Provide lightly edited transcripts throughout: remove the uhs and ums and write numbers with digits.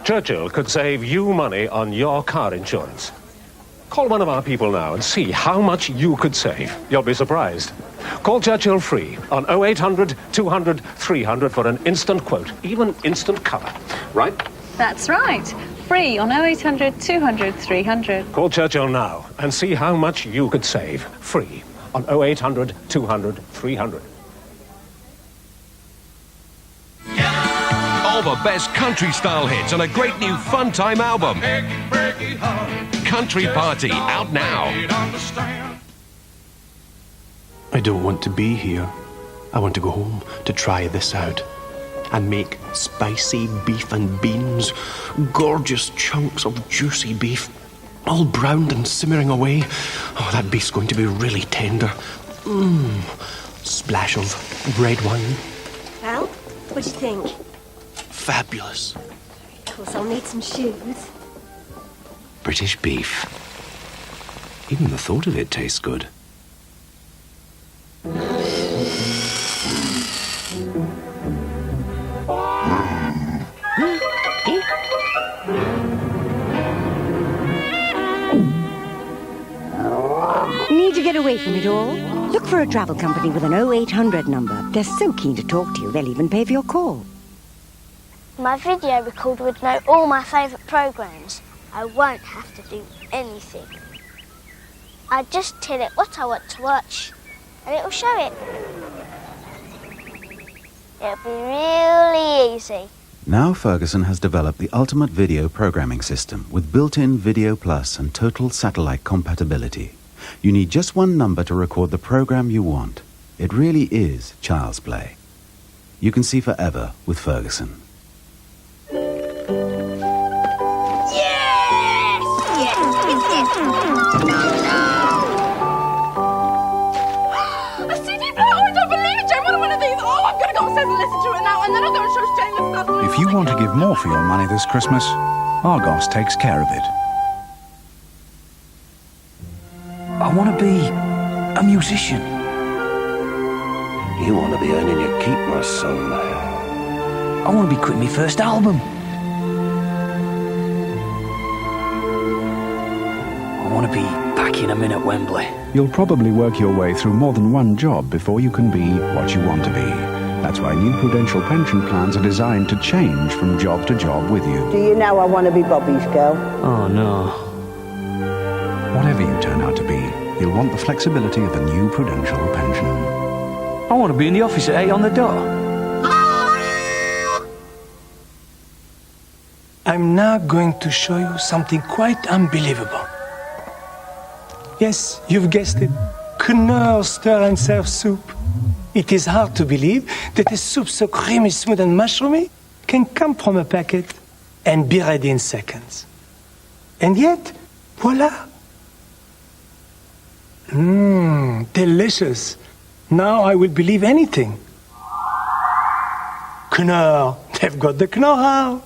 Churchill could save you money on your car insurance. Call one of our people now and see how much you could save. You'll be surprised. Call Churchill free on 0800 200 300 for an instant quote, even instant cover. Right? That's right. Free on 0800 200 300. Call Churchill now and see how much you could save. Free on 0800 200 300. All the best country-style hits and a great new fun-time album. Country Party, out now. I don't want to be here. I want to go home to try this out and make spicy beef and beans, gorgeous chunks of juicy beef, all browned and simmering away. Oh, that beef's going to be really tender. Splash of red wine. Well, what do you think? Fabulous. Of course, I'll need some shoes. British beef. Even the thought of it tastes good. Need to get away from it all? Look for a travel company with an 0800 number. They're so keen to talk to you, they'll even pay for your call. My video recorder would know all my favourite programmes. I won't have to do anything. I just tell it what I want to watch, and it'll show it. It'll be really easy. Now Ferguson has developed the ultimate video programming system with built-in Video Plus and total satellite compatibility. You need just one number to record the program you want. It really is child's play. You can see forever with Ferguson. If you want to give more for your money this Christmas, Argos takes care of it. I want to be a musician. You want to be earning your keep, my son. I want to be quitting my first album. I want to be back in a minute at Wembley. You'll probably work your way through more than one job before you can be what you want to be. That's why new Prudential pension plans are designed to change from job to job with you. Do you know I want to be Bobby's girl? Oh, no. Whatever you turn out to be, you'll want the flexibility of a new Prudential pension. I want to be in the office at 8 on the dot. I'm now going to show you something quite unbelievable. Yes, you've guessed it. Knorr stir and serve soup. It is hard to believe that a soup so creamy, smooth and mushroomy can come from a packet and be ready in seconds. And yet, voila. Delicious. Now I will believe anything. Knorr, they've got the know-how.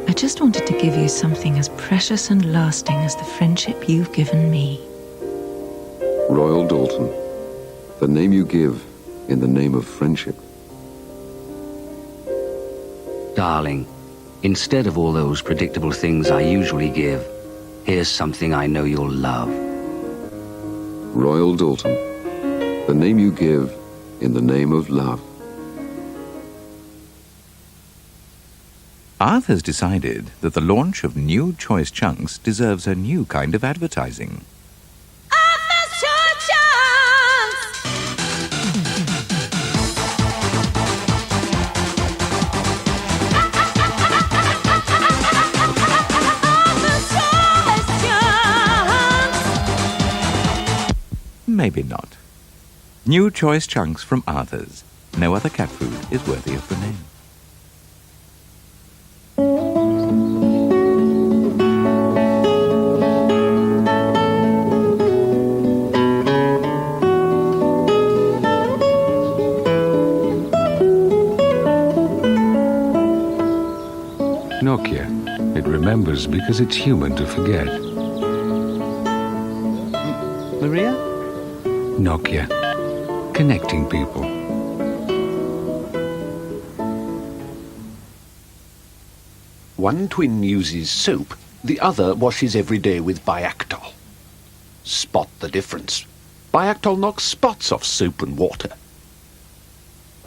I just wanted to give you something as precious and lasting as the friendship you've given me. Royal Dalton, the name you give in the name of friendship. Darling, instead of all those predictable things I usually give, here's something I know you'll love. Royal Dalton, the name you give in the name of love. Arthur's decided that the launch of new Choice Chunks deserves a new kind of advertising. Arthur's Choice Chunks! Maybe not. New Choice Chunks from Arthur's. No other cat food is worthy of the name. Nokia. It remembers because it's human to forget. Maria? Nokia. Connecting people. One twin uses soap, the other washes every day with Biactol. Spot the difference. Biactol knocks spots off soap and water.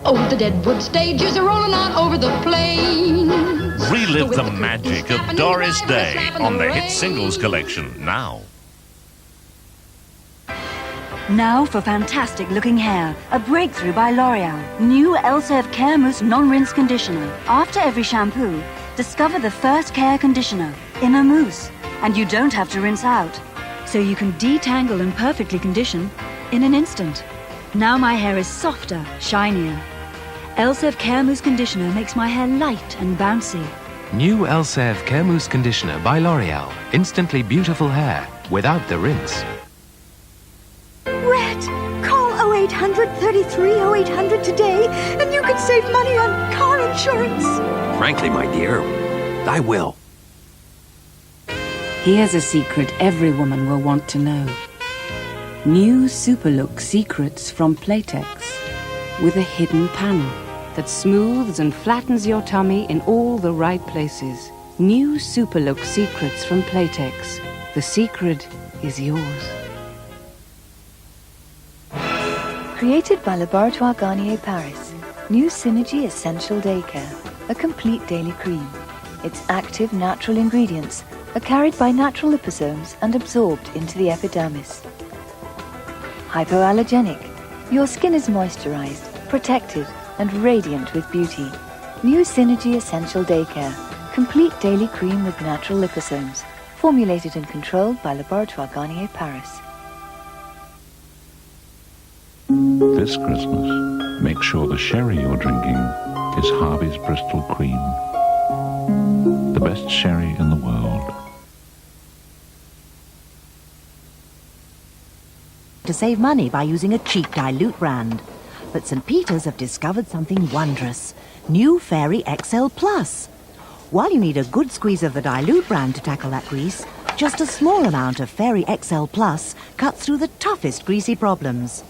Oh, the Deadwood stages are rolling on over the plains. Relive the magic of Doris Day on the Hit Singles Collection now. Now for fantastic looking hair. A breakthrough by L'Oreal. New Elsev Care Mousse Non-Rinse Conditioner. After every shampoo, discover the first care conditioner in a mousse. And you don't have to rinse out. So you can detangle and perfectly condition in an instant. Now my hair is softer, shinier. Elsev Care Mousse Conditioner makes my hair light and bouncy. New Elsev Care Mousse Conditioner by L'Oreal. Instantly beautiful hair without the rinse. Red! Call 0800 33 0800 today and you can save money on car insurance. Frankly, my dear, I will. Here's a secret every woman will want to know. New Superlook Secrets from Playtex. With a hidden panel that smooths and flattens your tummy in all the right places. New Superlook Secrets from Playtex. The secret is yours. Created by Laboratoire Garnier Paris, New Synergy Essential Day Care, a complete daily cream. Its active natural ingredients are carried by natural liposomes and absorbed into the epidermis. Hypoallergenic, your skin is moisturized, protected, and radiant with beauty. New Synergy Essential Day Care, complete daily cream with natural liposomes, formulated and controlled by Laboratoire Garnier Paris. This Christmas, make sure the sherry you're drinking is Harvey's Bristol Cream. The best sherry in the world. To save money by using a cheap dilute brand. But St. Peter's have discovered something wondrous. New Fairy XL Plus. While you need a good squeeze of the dilute brand to tackle that grease, just a small amount of Fairy XL Plus cuts through the toughest greasy problems.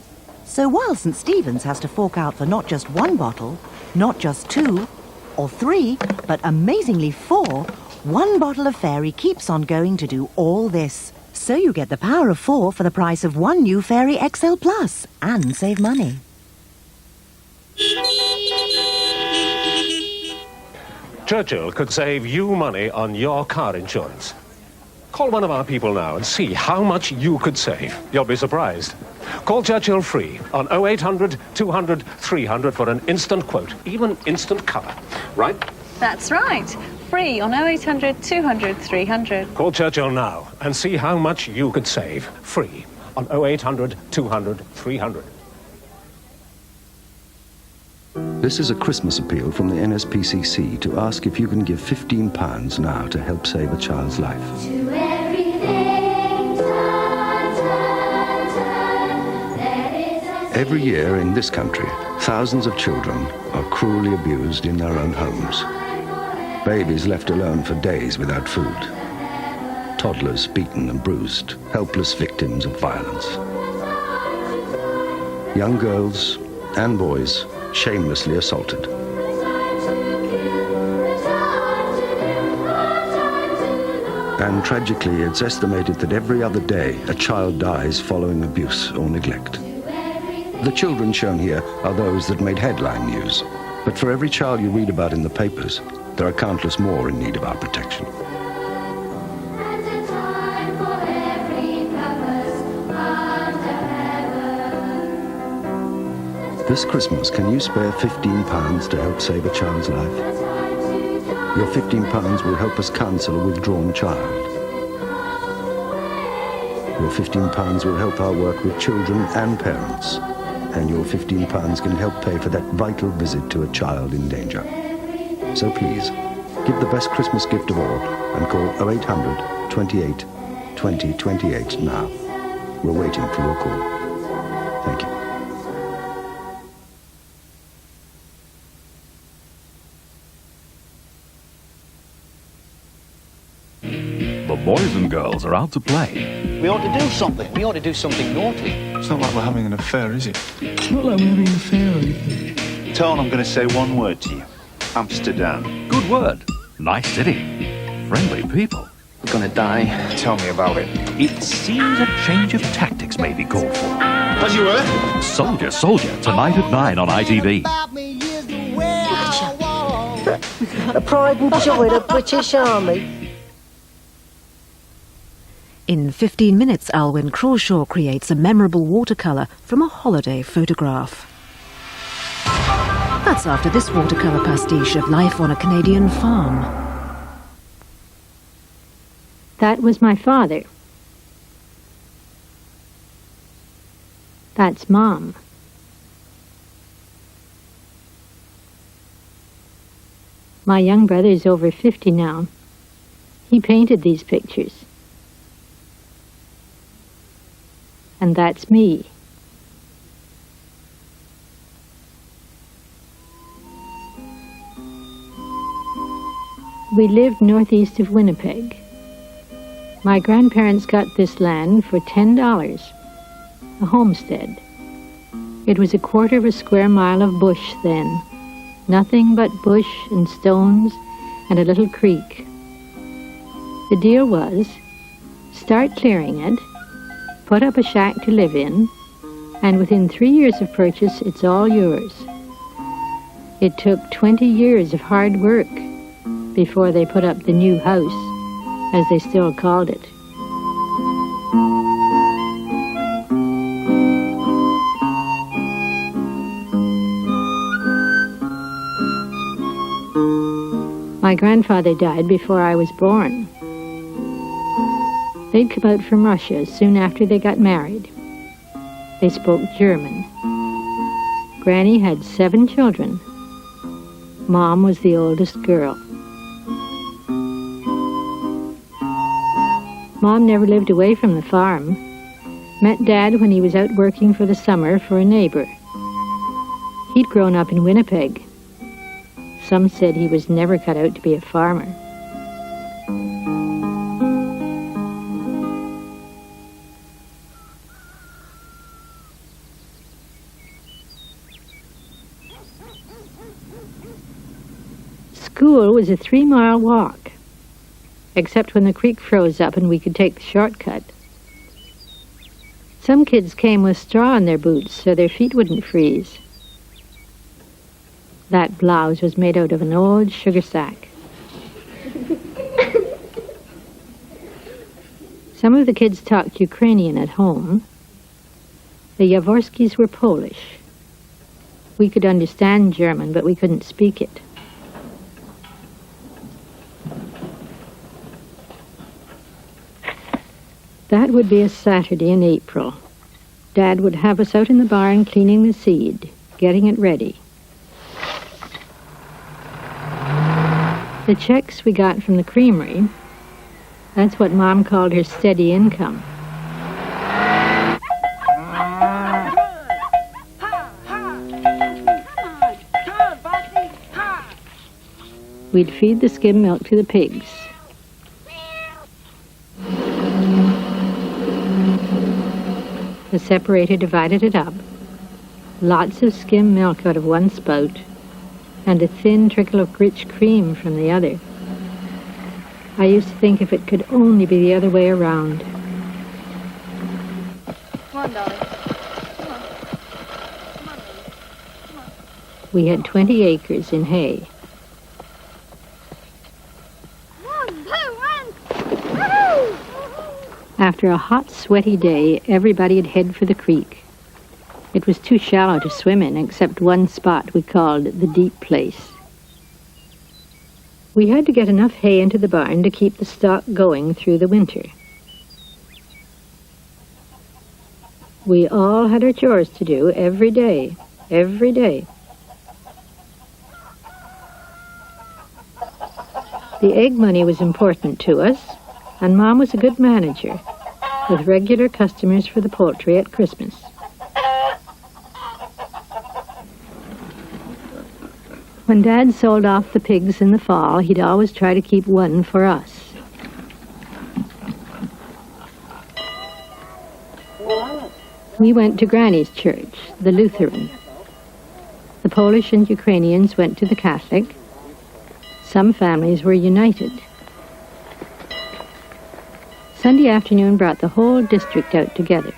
So while St. Stephen's has to fork out for not just one bottle, not just 2 or 3, but amazingly 4, one bottle of Fairy keeps on going to do all this. So you get the power of 4 for the price of one new Fairy XL Plus and save money. Churchill could save you money on your car insurance. Call one of our people now and see how much you could save. You'll be surprised. Call Churchill free on 0800 200 300 for an instant quote, even instant colour. Right? That's right. Free on 0800 200 300. Call Churchill now and see how much you could save. Free on 0800 200 300. This is a Christmas appeal from the NSPCC to ask if you can give £15 now to help save a child's life. Every year in this country, thousands of children are cruelly abused in their own homes. Babies left alone for days without food. Toddlers beaten and bruised, helpless victims of violence. Young girls and boys shamelessly assaulted. And tragically, it's estimated that every other day a child dies following abuse or neglect. The children shown here are those that made headline news. But for every child you read about in the papers, there are countless more in need of our protection. This Christmas, can you spare £15 to help save a child's life? Your £15 will help us counsel a withdrawn child. Your £15 will help our work with children and parents. And your £15 can help pay for that vital visit to a child in danger. So please, give the best Christmas gift of all and call 0800 28 20 28 now. We're waiting for your call. Thank you. boys and girls are out to play. We ought to do something. We ought to do something naughty. It's not like we're having an affair, is it? It's not like we're having an affair or anything. Tone, I'm going to say one word to you. Amsterdam. Good word. Nice city. Friendly people. We're gonna die. Tell me about it. It seems a change of tactics may be called for. As you were? Soldier, tonight at 9 on ITV. The pride and joy of the British Army. In 15 minutes, Alwyn Crawshaw creates a memorable watercolour from a holiday photograph. That's after this watercolour pastiche of life on a Canadian farm. That was my father. That's Mom. My young brother's over 50 now. He painted these pictures. And that's me. We lived northeast of Winnipeg. My grandparents got this land for $10, a homestead. It was 1/4 of a square mile of bush then, nothing but bush and stones and a little creek. The deal was, start clearing it, put up a shack to live in, and within 3 years of purchase, it's all yours. It took 20 years of hard work before they put up the new house, as they still called it. My grandfather died before I was born. They'd come out from Russia soon after they got married. They spoke German. Granny had 7 children. Mom was the oldest girl. Mom never lived away from the farm. Met Dad when he was out working for the summer for a neighbor. He'd grown up in Winnipeg. Some said he was never cut out to be a farmer. School was a 3-mile walk, except when the creek froze up and we could take the shortcut. Some kids came with straw in their boots so their feet wouldn't freeze. That blouse was made out of an old sugar sack. Some of the kids talked Ukrainian at home. The Jaworskis were Polish. We could understand German, but we couldn't speak it. That would be a Saturday in April. Dad would have us out in the barn cleaning the seed, getting it ready. The checks we got from the creamery, that's what Mom called her steady income. We'd feed the skim milk to the pigs. The separator divided it up. Lots of skim milk out of one spout, and a thin trickle of rich cream from the other. I used to think if it could only be the other way around. Come on, darling. We had 20 acres in hay. After a hot, sweaty day, everybody'd head for the creek. It was too shallow to swim in, except one spot we called the deep place. We had to get enough hay into the barn to keep the stock going through the winter. We all had our chores to do every day, every day. The egg money was important to us, and Mom was a good manager, with regular customers for the poultry at Christmas. When Dad sold off the pigs in the fall, he'd always try to keep one for us. We went to Granny's church, the Lutheran. The Polish and Ukrainians went to the Catholic. Some families were united. Sunday afternoon brought the whole district out together.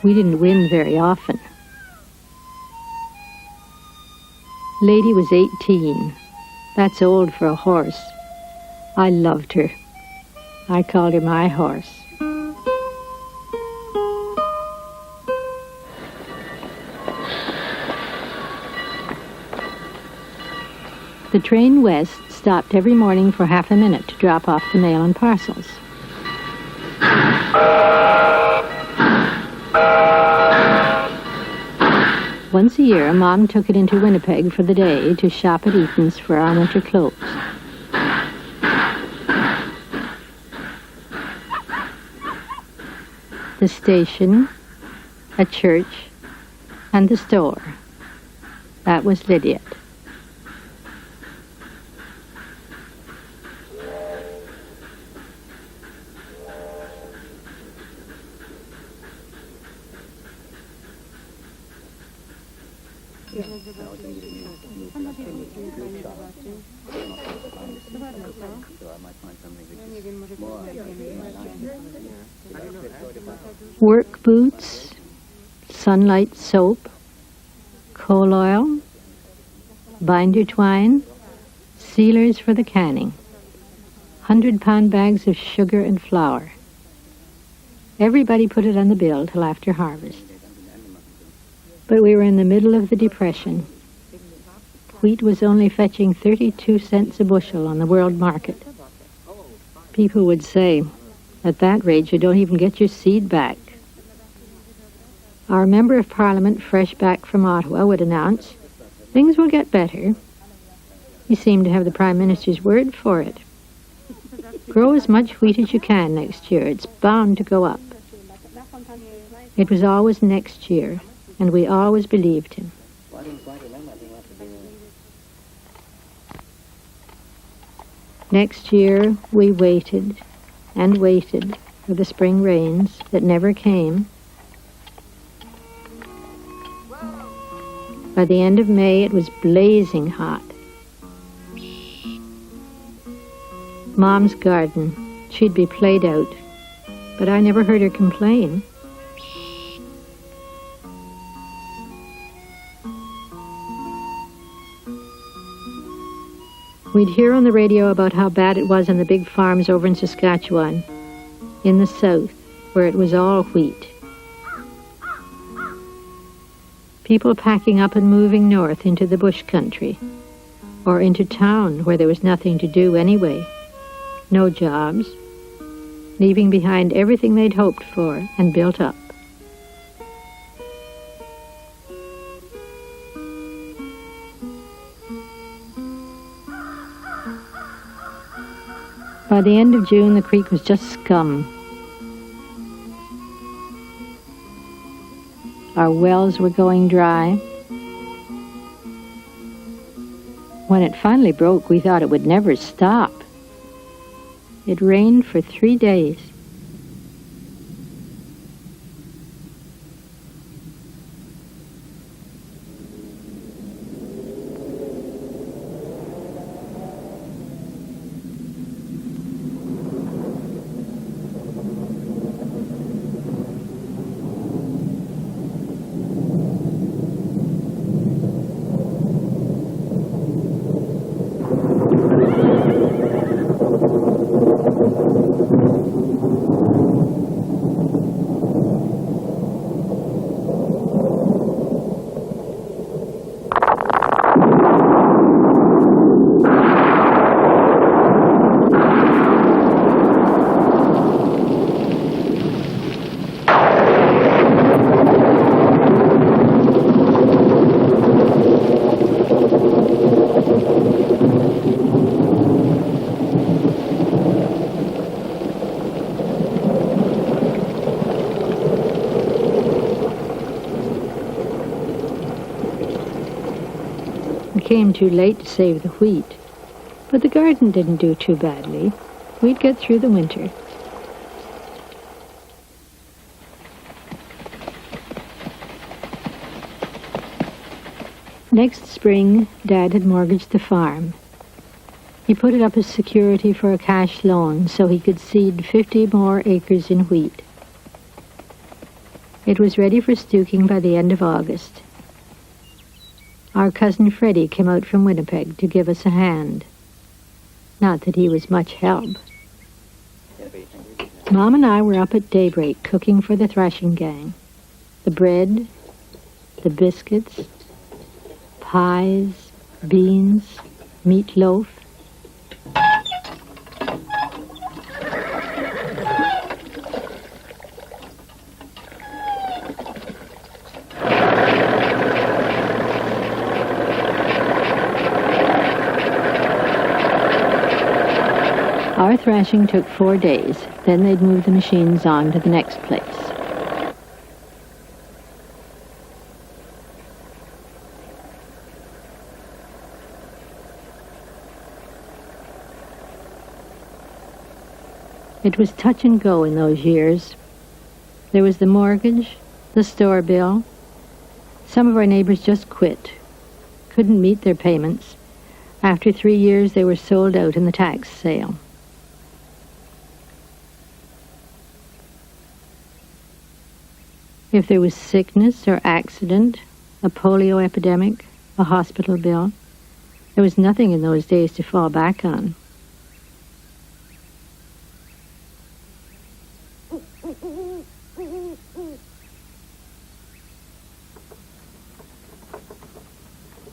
We didn't win very often. Lady was 18. That's old for a horse. I loved her. I called her my horse. The train west stopped every morning for half a minute to drop off the mail and parcels. Once a year, Mom took it into Winnipeg for the day to shop at Eaton's for our winter clothes. The station, a church, and the store. That was Lydiat. Work boots, sunlight soap, coal oil, binder twine, sealers for the canning, 100-pound bags of sugar and flour. Everybody put it on the bill till after harvest. But we were in the middle of the Depression. Wheat was only fetching 32 cents a bushel on the world market. People would say, at that rate, you don't even get your seed back. Our Member of Parliament, fresh back from Ottawa, would announce, things will get better. He seemed to have the Prime Minister's word for it. Grow as much wheat as you can next year. It's bound to go up. It was always next year, and we always believed him. Next year, we waited and waited for the spring rains that never came. By the end of May, it was blazing hot. Mom's garden, she'd be played out, but I never heard her complain. We'd hear on the radio about how bad it was on the big farms over in Saskatchewan, in the south, where it was all wheat. People packing up and moving north into the bush country, or into town where there was nothing to do anyway. No jobs, leaving behind everything they'd hoped for and built up. By the end of June, the creek was just scum. Our wells were going dry. When it finally broke, we thought it would never stop. It rained for 3 days. came too late to save the wheat, but the garden didn't do too badly. We'd get through the winter. Next spring, Dad had mortgaged the farm. He put it up as security for a cash loan so he could seed 50 more acres in wheat. It was ready for stooking by the end of August. Our cousin Freddie came out from Winnipeg to give us a hand. Not that he was much help. Mom and I were up at daybreak cooking for the thrashing gang. The bread, the biscuits, pies, beans, meatloaf. Our thrashing took 4 days. Then they'd move the machines on to the next place. It was touch and go in those years. There was the mortgage, the store bill. Some of our neighbors just quit, couldn't meet their payments. After 3 years, they were sold out in the tax sale. If there was sickness or accident, a polio epidemic, a hospital bill, there was nothing in those days to fall back on.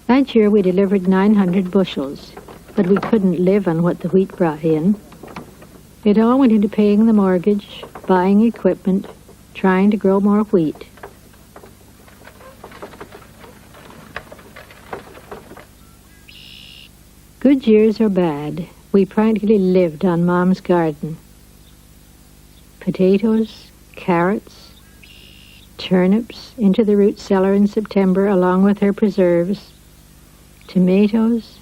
That year we delivered 900 bushels, but we couldn't live on what the wheat brought in. It all went into paying the mortgage, buying equipment, trying to grow more wheat. Good years or bad, we practically lived on Mom's garden. Potatoes, carrots, turnips into the root cellar in September along with her preserves, tomatoes,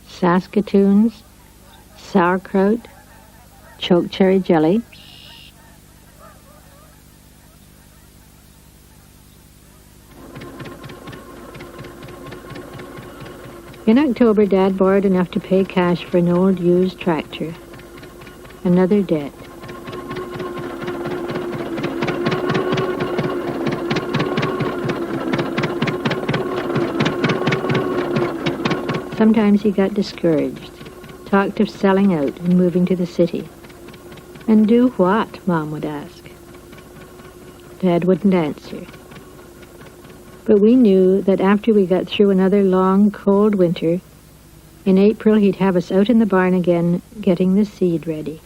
saskatoons, sauerkraut, chokecherry jelly. In October, Dad borrowed enough to pay cash for an old used tractor. Another debt. Sometimes he got discouraged, talked of selling out and moving to the city. And do what, Mom would ask. Dad wouldn't answer. But we knew that after we got through another long, cold winter, in April he'd have us out in the barn again, getting the seed ready.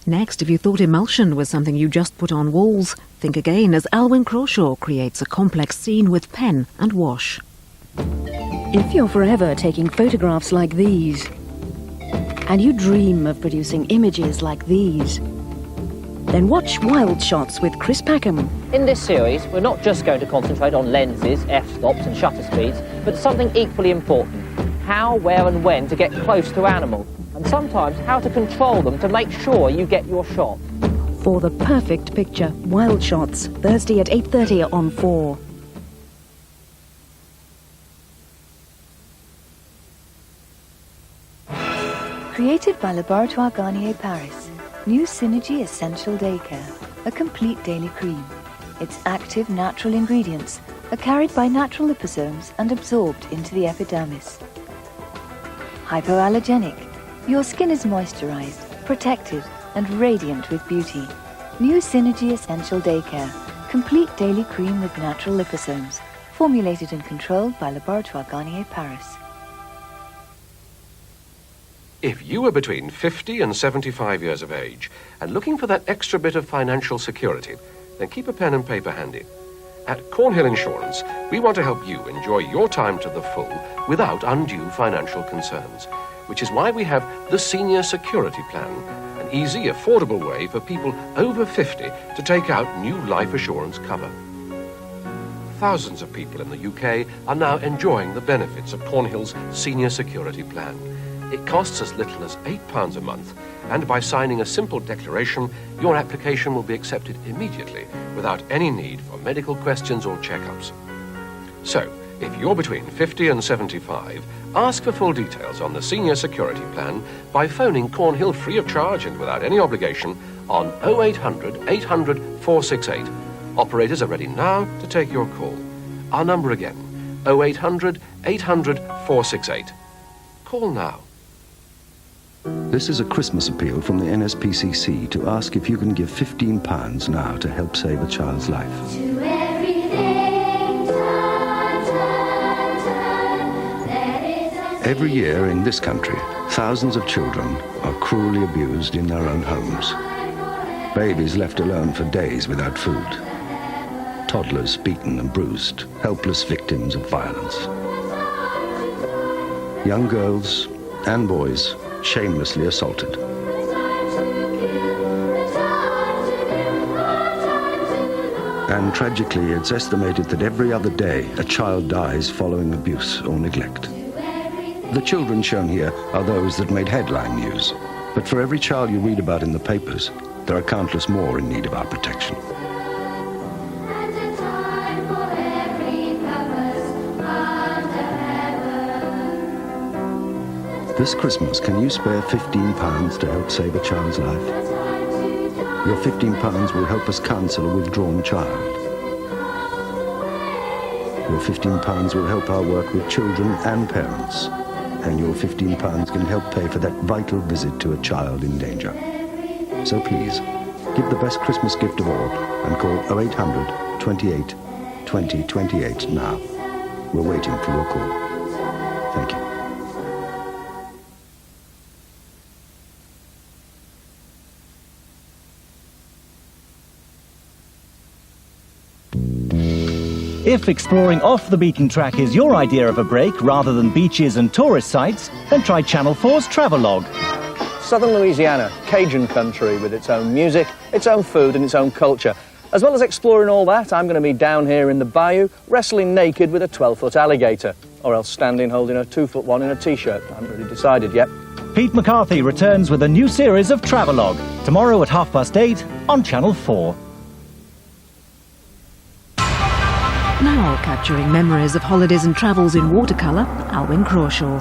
Next, if you thought emulsion was something you just put on walls, think again as Alwyn Croshaw creates a complex scene with pen and wash. If you're forever taking photographs like these, and you dream of producing images like these, Then watch Wild Shots with Chris Packham. In this series, we're not just going to concentrate on lenses, f-stops and shutter speeds, but something equally important: how, where and when to get close to animals, and sometimes how to control them to make sure you get your shot. For the perfect picture, Wild Shots, Thursday at 8:30 on 4. Created by Laboratoire Garnier Paris, new Synergy Essential Day Care, a complete daily cream. Its active natural ingredients are carried by natural liposomes and absorbed into the epidermis. Hypoallergenic, your skin is moisturized, protected and radiant with beauty. New Synergy Essential Day Care, complete daily cream with natural liposomes, formulated and controlled by Laboratoire Garnier Paris. If you are between 50 and 75 years of age and looking for that extra bit of financial security, then keep a pen and paper handy. At Cornhill Insurance, we want to help you enjoy your time to the full without undue financial concerns, which is why we have the Senior Security Plan, an easy, affordable way for people over 50 to take out new life assurance cover. Thousands of people in the UK are now enjoying the benefits of Cornhill's Senior Security Plan. It costs as little as £8 a month, and by signing a simple declaration, your application will be accepted immediately without any need for medical questions or checkups. So, if you're between 50 and 75, ask for full details on the Senior Security Plan by phoning Cornhill free of charge and without any obligation on 0800 800 468. Operators are ready now to take your call. Our number again, 0800 800 468. Call now. This is a Christmas appeal from the NSPCC to ask if you can give £15 now to help save a child's life. Every year in this country, thousands of children are cruelly abused in their own homes. Babies left alone for days without food. Toddlers beaten and bruised, helpless victims of violence. Young girls and boys shamelessly assaulted. And tragically, it's estimated that every other day a child dies following abuse or neglect. The children shown here are those that made headline news. But for every child you read about in the papers, there are countless more in need of our protection. This Christmas, can you spare £15 to help save a child's life? Your £15 will help us counsel a withdrawn child. Your £15 will help our work with children and parents. And your £15 can help pay for that vital visit to a child in danger. So please, give the best Christmas gift of all and call 0800 28 20 28 now. We're waiting for your call. Thank you. If exploring off the beaten track is your idea of a break rather than beaches and tourist sites, then try Channel 4's Travelogue. Southern Louisiana, Cajun country with its own music, its own food and its own culture. As well as exploring all that, I'm going to be down here in the bayou, wrestling naked with a 12-foot alligator, or else standing holding a 2-foot one in a T-shirt. I haven't really decided yet. Pete McCarthy returns with a new series of Travelogue, tomorrow at 8:30 on Channel 4. Now capturing memories of holidays and travels in watercolour, Alwyn Crawshaw.